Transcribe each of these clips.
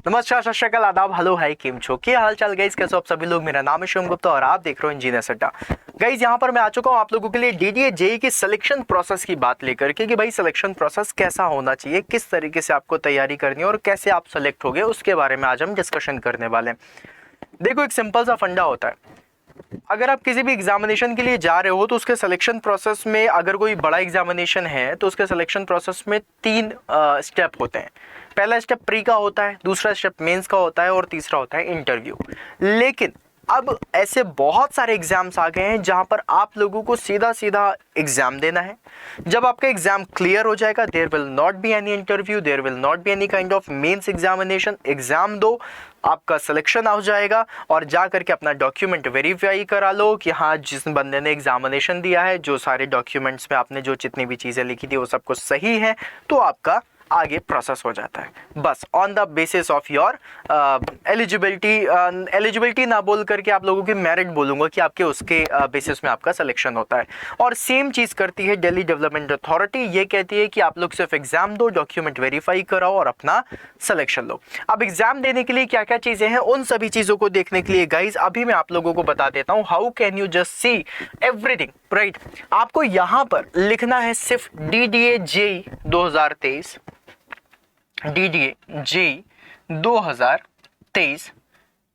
नमस्कार, सत श्री अकाल, आदाब, हेलो, हाय, केम छो, क्या हाल चाल गाइस, कैसे हो आप सभी लोग। मेरा नाम है शिवम गुप्ता और आप देख रहे हो इंजीनियर्स अड्डा। गाइस यहाँ पर मैं आ चुका हूँ आप लोगों के लिए डीडीए जेईई की सिलेक्शन प्रोसेस की बात लेकर के कि भाई सिलेक्शन प्रोसेस कैसा होना चाहिए, किस तरीके से आपको तैयारी करनी है और कैसे आप सेलेक्ट होगे, उसके बारे में आज हम डिस्कशन करने वाले हैं। देखो, एक सिंपल सा फंडा होता है। अगर आप किसी भी एग्जामिनेशन के लिए जा रहे हो तो उसके सिलेक्शन प्रोसेस में, अगर कोई बड़ा एग्जामिनेशन है तो उसके सिलेक्शन प्रोसेस में 3 स्टेप होते हैं। पहला स्टेप प्री का होता है, दूसरा स्टेप मेंस का होता है और तीसरा होता है इंटरव्यू। लेकिन अब ऐसे बहुत सारे एग्जाम्स आ गए हैं जहां पर आप लोगों को सीधा सीधा एग्जाम देना है। जब आपका एग्जाम क्लियर हो जाएगा, there will not be any interview, there will not be any kind of mains examination. Exam दो, आपका सिलेक्शन हो जाएगा और जा करके अपना डॉक्यूमेंट वेरीफाई करा लो कि हाँ, जिस बंदे ने एग्जामिनेशन दिया है, जो सारे डॉक्यूमेंट्स में आपने जो जितनी भी चीज़ें लिखी थी वो सब कुछ सही है, तो आपका आगे प्रोसेस हो जाता है। बस on the basis of your eligibility ना बोल करके आप लोगों की मेरिट बोलूंगा कि आपके उसके बेसिस में आपका सिलेक्शन होता है। और सेम चीज़ करती है दिल्ली डेवलपमेंट अथॉरिटी, ये कहती है कि आप लोग सिर्फ एग्जाम दो, डॉक्यूमेंट वेरीफाई कराओ और अपना सिलेक्शन लो। अब एग्जाम देने के लिए क्या क्या चीज़ें हैं, उन सभी चीज़ों को देखने के लिए गाइज अभी मैं आप लोगों को बता देता हूँ how can you just see everything, right. आपको यहाँ पर लिखना है सिर्फ डीडीए जेईई 2023, डीडीए जेईई 2023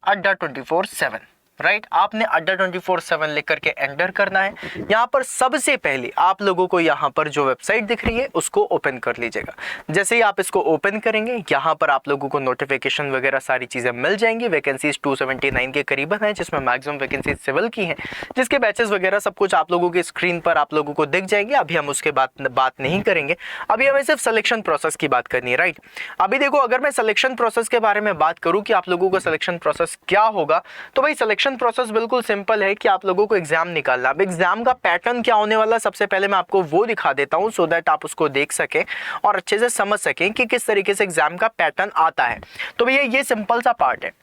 अड्डा 24/7, राइट। आपने अड्डा 24/7 लिख करके एंटर करना है। यहाँ पर सबसे पहले आप लोगों को यहाँ पर जो वेबसाइट दिख रही है उसको ओपन कर लीजिएगा। जैसे ही आप इसको ओपन करेंगे, यहाँ पर आप लोगों को नोटिफिकेशन वगैरह सारी चीज़ें मिल जाएंगी। वैकेंसीज 279 के करीबन है, जिसमें मैक्सिमम वैकेंसीज सिविल की हैं, जिसके बैचेस वगैरह सब कुछ आप लोगों की स्क्रीन पर आप लोगों को दिख जाएंगे। अभी हम उसके बात नहीं करेंगे, अभी हमें सिर्फ सिलेक्शन प्रोसेस की बात करनी है, राइट। अभी देखो, अगर मैं सिलेक्शन प्रोसेस के बारे में बात करूँ कि आप लोगों का सिलेक्शन प्रोसेस क्या होगा, तो भाई सिलेक्शन प्रोसेस बिल्कुल सिंपल है कि आप लोगों को एग्जाम निकालना। अब एग्जाम का पैटर्न क्या होने वाला, सबसे पहले मैं आपको वो दिखा देता हूं सो दैट आप उसको देख सकें और अच्छे से समझ सकें कि किस तरीके से एग्जाम का पैटर्न आता है। तो भैया ये सिंपल सा पार्ट है।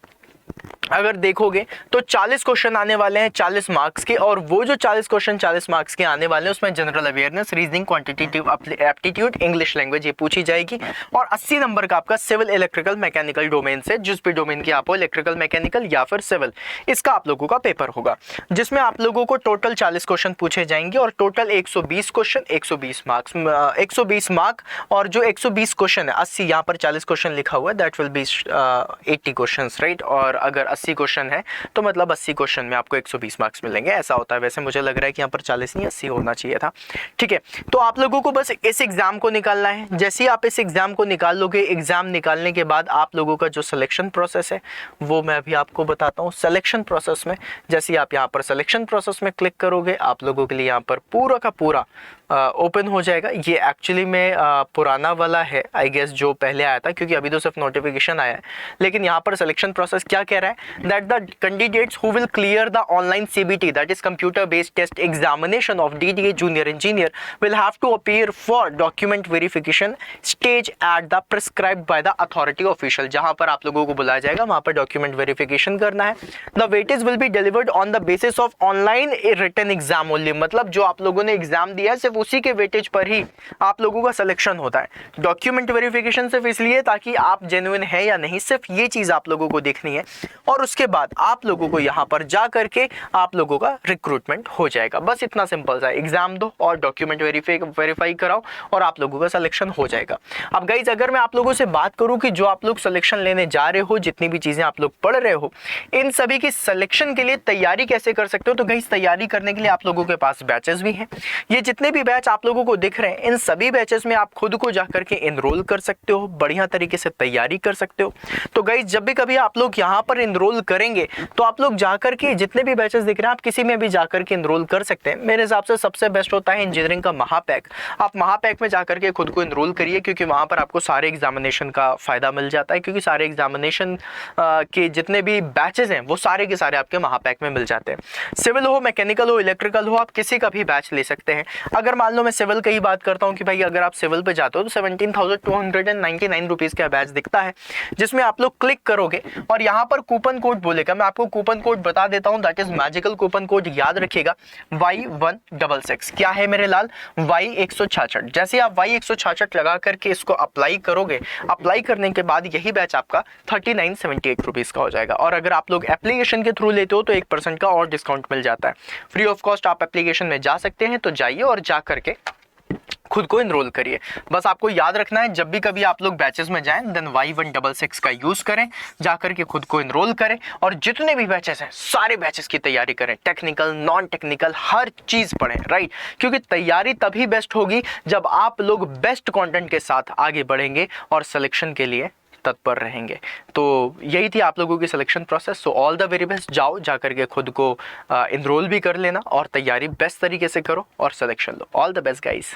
अगर देखोगे तो 40 क्वेश्चन आने वाले हैं 40 मार्क्स के, और वो जो 40 क्वेश्चन 40 मार्क्स के आने वाले हैं उसमें general awareness, reasoning, quantitative aptitude, English language ये पूछी जाएगी। और 80 नंबर का आपका सिविल, इलेक्ट्रिकल, मैकेनिकल डोमेन से, जिस भी डोमेन की आप हो, इलेक्ट्रिकल, मैकेनिकल या फिर सिविल, इसका आप लोगों का पेपर होगा, जिसमें आप लोगों को टोटल 40 क्वेश्चन पूछे जाएंगे और टोटल 120 क्वेश्चन, 120 मार्क्स, 120 मार्क। और जो 120 क्वेश्चन है, 80 यहाँ पर 40 क्वेश्चन लिखा हुआ है, that will be 80 question, right. और अगर 80 क्वेश्चन है तो मतलब 80 क्वेश्चन में आपको 120 मार्क्स मिलेंगे, ऐसा होता है। वैसे मुझे लग रहा है कि यहाँ पर 40 नहीं 80 होना चाहिए था, ठीक है। तो आप लोगों को बस इस एग्जाम को निकालना है। जैसे ही आप इस एग्जाम को निकाल लोगे, एग्जाम निकालने के बाद आप लोगों का जो सिलेक्शन प्रोसेस है वो मैं अभी आपको बताता हूँ। सिलेक्शन प्रोसेस में जैसे ही आप यहाँ पर सिलेक्शन प्रोसेस में क्लिक करोगे, आप लोगों के लिए यहाँ पर पूरा का पूरा ओपन हो जाएगा। ये एक्चुअली में पुराना वाला है आई गेस, जो पहले आया था, क्योंकि अभी तो सिर्फ नोटिफिकेशन आया है। लेकिन यहाँ पर सिलेक्शन प्रोसेस क्या कह रहा है, that the candidates who will clear the online CBT, that is computer based test examination of DDA junior engineer, will have to appear for document verification stage at the prescribed by the authority official. जहां पर आप लोगों को बुलाया जाएगा वहां पर document verification करना है। The weightage will be delivered on the basis of online written exam only, मतलब जो आप लोगों ने एग्जाम दिया है सिर्फ उसी के वेटेज पर ही आप लोगों का सिलेक्शन होता है। डॉक्यूमेंट वेरिफिकेशन सिर्फ इसलिए ताकि आप जेन्युइन है या नहीं, सिर्फ ये चीज आप लोगों को देखनी है। और उसके बाद आप लोगों को यहाँ पर जा करके आप लोगों का रिक्रूटमेंट हो जाएगा। बस इतना सिंपल सा, एग्जाम दो और डॉक्यूमेंट वेरीफाई कराओ और आप लोगों का सिलेक्शन हो जाएगा। अब गाइज, अगर मैं आप लोगों से बात करूं कि जो आप लोग सिलेक्शन लेने जा रहे हो, जितनी भी चीजें आप लोग पढ़ रहे हो, इन सभी की सिलेक्शन के लिए तैयारी कैसे कर सकते हो, तो गाइज तैयारी करने के लिए आप लोगों के पास बैचेस भी हैं। ये जितने भी बैच आप लोगों को दिख रहे हैं, इन सभी बैचेस में आप खुद को जाकर के एनरोल कर सकते हो, बढ़िया तरीके से तैयारी कर सकते हो। तो गाइज, जब भी कभी आप लोग यहाँ पर एनरोल करेंगे तो आप लोग जाकर के जितने भी बैचेस दिख रहे हैं, आप किसी में भी जाकर के एनरोल कर सकते हैं। मेरे हिसाब से सबसे बेस्ट होता है इंजीनियरिंग का महापैक। आप महापैक में जाकर के खुद को एनरोल करिए, क्योंकि वहां पर आपको सारे एग्जामिनेशन का फायदा मिल जाता है, क्योंकि सारे एग्जामिनेशन के जितने भी बैचेस हैं वो सारे के सारे आपके महापैक में मिल जाते हैं। सिविल हो, मैकेनिकल हो, इलेक्ट्रिकल हो, आप किसी का भी बैच ले सकते हैं। अगर मान लो मैं सिविल की ही बात करता हूँ कि भाई अगर आप सिविल पे जाते हो तो 17,299 रुपीज का बैच दिखता है, जिसमें आप लोग क्लिक करोगे और यहाँ पर कूपन कोड बोलेगा। मैं आपको कूपन कोड बता देता हूँ, that is magical coupon code, याद रखिएगा Y166। क्या है मेरे लाल? Y166। जैसे आप Y166 लगा करके इसको अप्लाई करोगे, अप्लाई करने के बाद यही बैच आपका 3978 रुपीज का हो जाएगा। और अगर आप लोग एप्लीकेशन के थ्रू लेते हो तो 1% का और डिस्काउंट मिल जाता है। फ्री ऑफ कॉस्ट आप एप्लीकेशन में जा सकते हैं, तो जाइए और जा करके खुद को इनरोल करिए। बस आपको याद रखना है, जब भी कभी आप लोग बैचेस में जाएं देन Y166 का यूज करें, जाकर के खुद को इनरोल करें और जितने भी बैचेस हैं सारे बैचेस की तैयारी करें, टेक्निकल नॉन टेक्निकल हर चीज पढ़ें, राइट? क्योंकि तैयारी तभी बेस्ट होगी जब आप लोग बेस्ट कंटेंट के साथ आगे बढ़ेंगे और सिलेक्शन के लिए तत्पर रहेंगे। तो यही थी आप लोगों की selection process. So all the very best, जाओ जाकर के खुद को इनरोल भी कर लेना और तैयारी बेस्ट तरीके से करो और selection low. All the best guys.